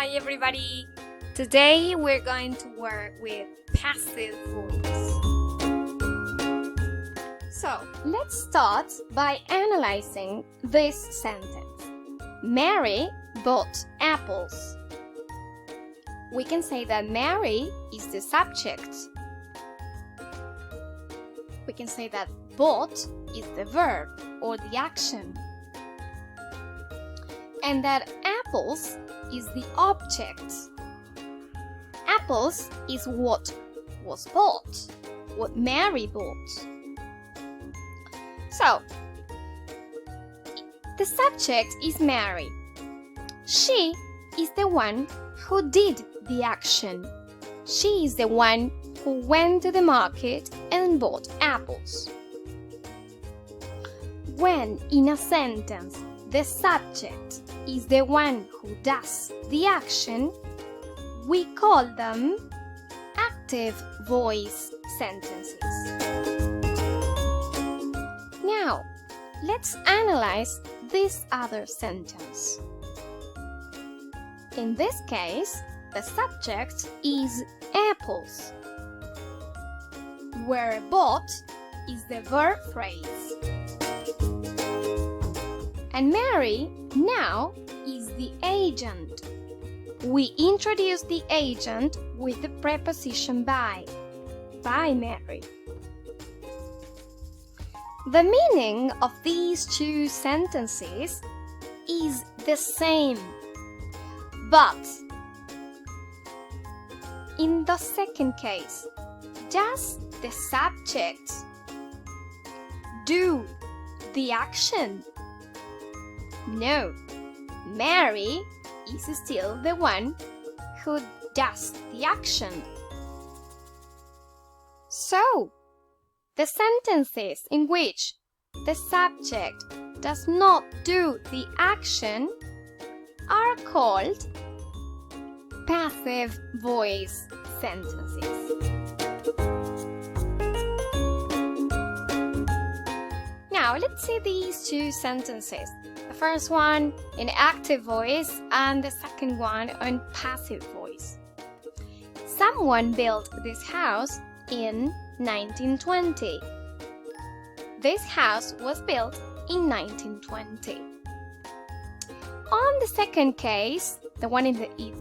Hi everybody! Today we're going to work with passive voice. So, let's start by analyzing this sentence. Mary bought apples. We can say that Mary is the subject. We can say that bought is the verb or the action. And that apples is the object. Apples is what was bought, what Mary bought. So, the subject is Mary. She is the one who did the action. She is the one who went to the market and bought apples. When in a sentence the subject is the one who does the action, we call them active voice sentences. Now, let's analyze this other sentence. In this case, the subject is apples, where bought is the verb phrase. And Mary now is the agent. We introduce the agent with the preposition by Mary. The meaning of these two sentences is the same, but in the second case, does the subject do the action? No, Mary is still the one who does the action. So, the sentences in which the subject does not do the action are called passive voice sentences. Now, let's see these two sentences. The first one in active voice and the second one in passive voice. Someone built this house in 1920. This house was built in 1920. On the second case, the one in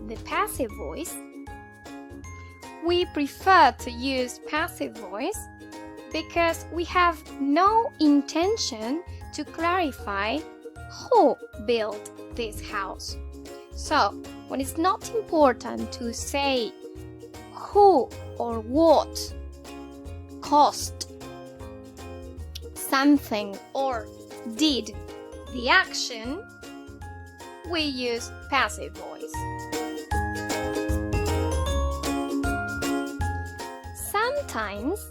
the passive voice, we prefer to use passive voice because we have no intention to clarify who built this house. So, when it's not important to say who or what caused something or did the action, we use passive voice. Sometimes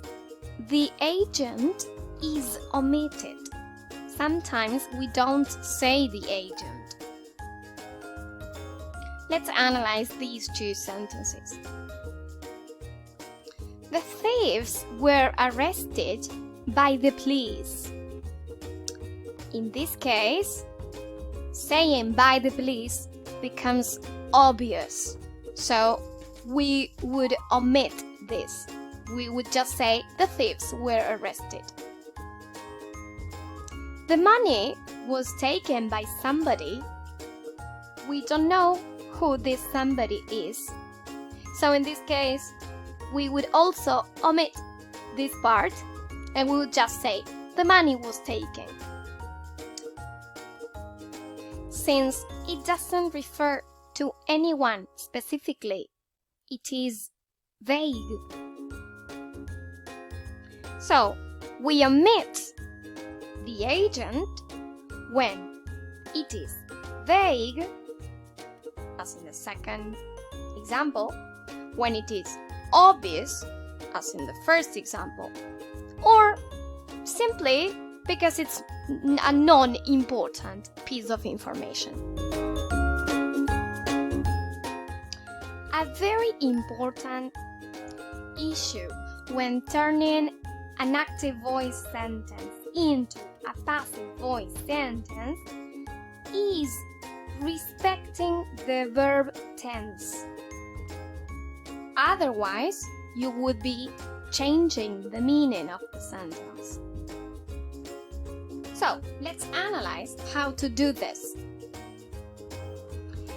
the agent is omitted. Sometimes we don't say the agent. Let's analyze these two sentences. The thieves were arrested by the police. In this case, saying by the police becomes obvious, so we would omit this. We would just say the thieves were arrested. The money was taken by somebody. We don't know who this somebody is. So in this case, we would also omit this part and we would just say the money was taken. Since it doesn't refer to anyone specifically, it is vague. So we omit the agent when it is vague, as in the second example, when it is obvious, as in the first example, or simply because it's a non-important piece of information. A very important issue when turning an active voice sentence into a passive voice sentence is respecting the verb tense. Otherwise, you would be changing the meaning of the sentence. So, let's analyze how to do this.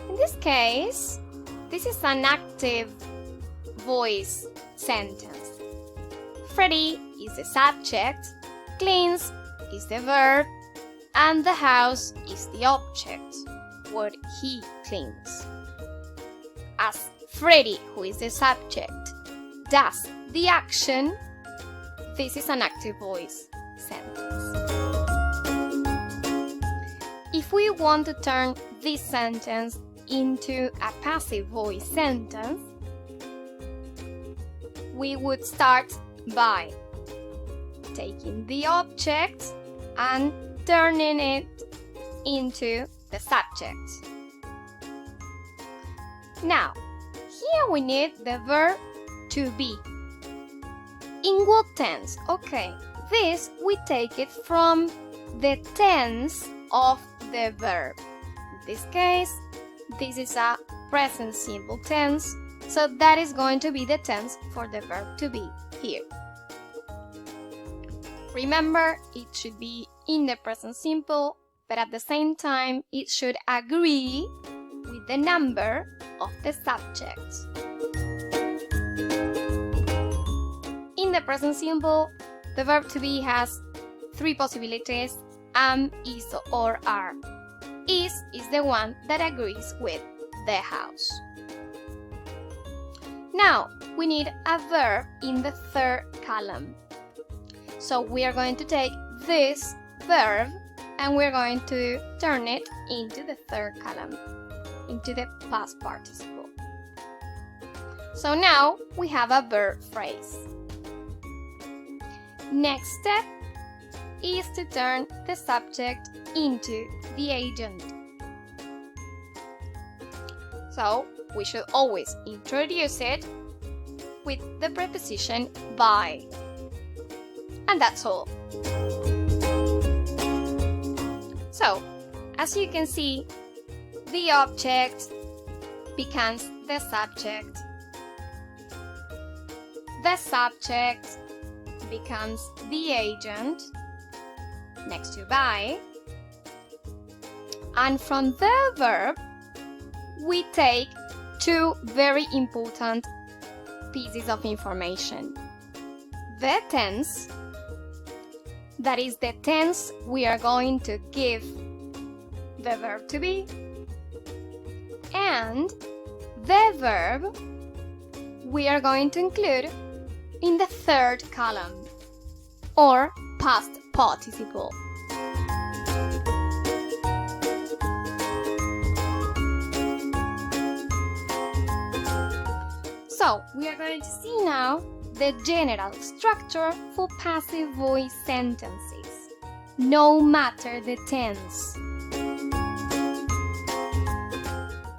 In this case, this is an active voice sentence. Freddy is the subject, cleans is the verb, and the house is the object, what he cleans. As Freddy, who is the subject, does the action, this is an active voice sentence. If we want to turn this sentence into a passive voice sentence, we would start by taking the object and turning it into the subject. Now, here we need the verb to be. In what tense? Okay, this we take it from the tense of the verb. In this case, this is a present simple tense, so that is going to be the tense for the verb to be here. Remember, it should be in the present simple, but at the same time, it should agree with the number of the subject. In the present simple, the verb to be has three possibilities: am, is, or are. Is the one that agrees with the house. Now, we need a verb in the third column. So we are going to take this verb and we're going to turn it into the third column, into the past participle. So now we have a verb phrase. Next step is to turn the subject into the agent. So we should always introduce it with the preposition by. And that's all. So, as you can see, the object becomes the subject. The subject becomes the agent next to by. And from the verb, we take two very important pieces of information. The tense, that is the tense we are going to give the verb to be, and the verb we are going to include in the third column, or past participle. So, we are going to see now the general structure for passive voice sentences, no matter the tense.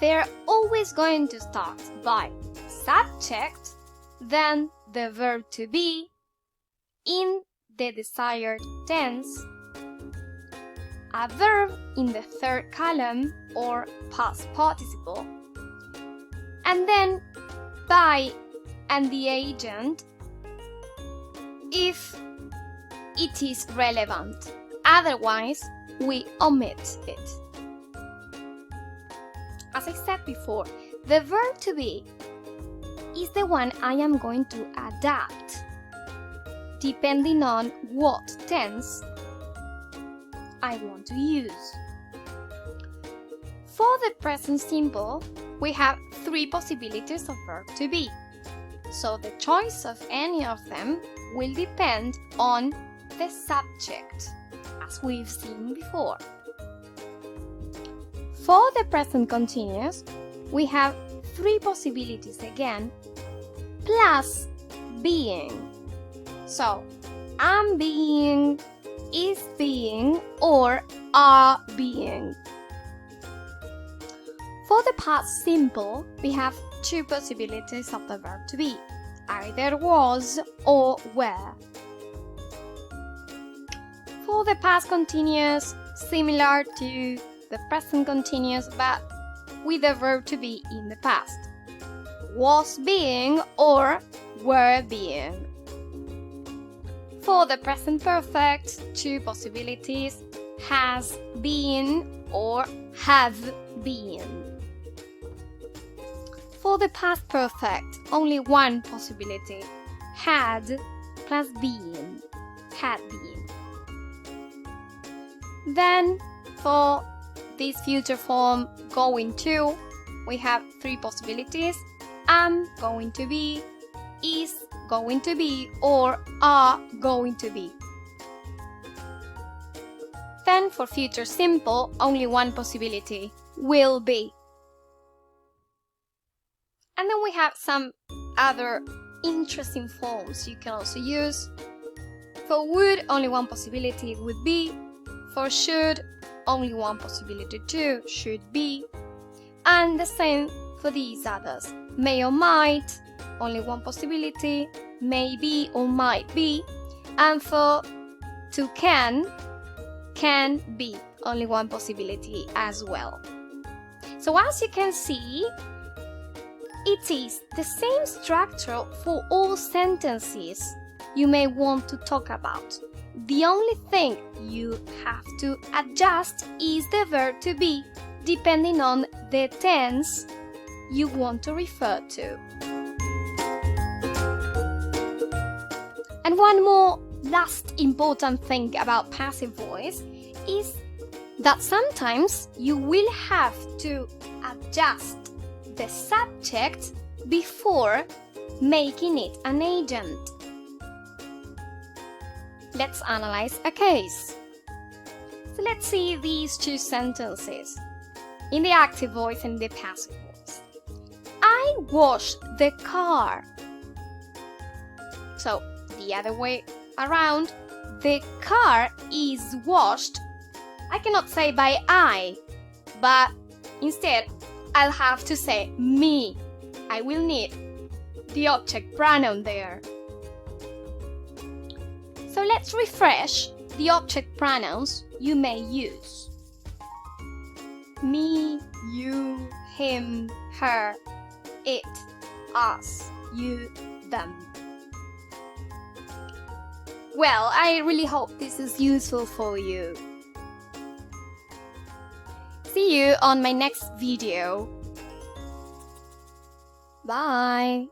They're always going to start by subject, then the verb to be in the desired tense, a verb in the third column or past participle, and then by and the agent if it is relevant. Otherwise, we omit it. As I said before, the verb to be is the one I am going to adapt depending on what tense I want to use. For the present simple, we have three possibilities of verb to be. So the choice of any of them will depend on the subject, as we've seen before. For the present continuous, we have three possibilities again, plus being. So, am being, is being, or are being. For the past simple, we have two possibilities of the verb to be, either was or were. For the past continuous, similar to the present continuous but with the verb to be in the past. Was being or were being. For the present perfect, two possibilities: has been or have been. For the past perfect, only one possibility: had plus been, had been. Then for this future form, going to, we have three possibilities: am going to be, is going to be, or are going to be. Then for future simple, only one possibility: will be. And then we have some other interesting forms you can also use. For would, only one possibility: would be. For should, only one possibility: to, should be. And the same for these others. May or might, only one possibility: may be or might be. And for to can be, only one possibility as well. So as you can see, it is the same structure for all sentences you may want to talk about. The only thing you have to adjust is the verb to be, depending on the tense you want to refer to. And one more last important thing about passive voice is that sometimes you will have to adjust the subject before making it an agent. Let's analyze a case. So let's see these two sentences in the active voice and the passive voice. I washed the car. So the other way around, the car is washed. I cannot say by I, but instead I'll have to say me. I will need the object pronoun there. So let's refresh the object pronouns you may use. Me, you, him, her, it, us, you, them. Well, I really hope this is useful for you. See you on my next video. Bye!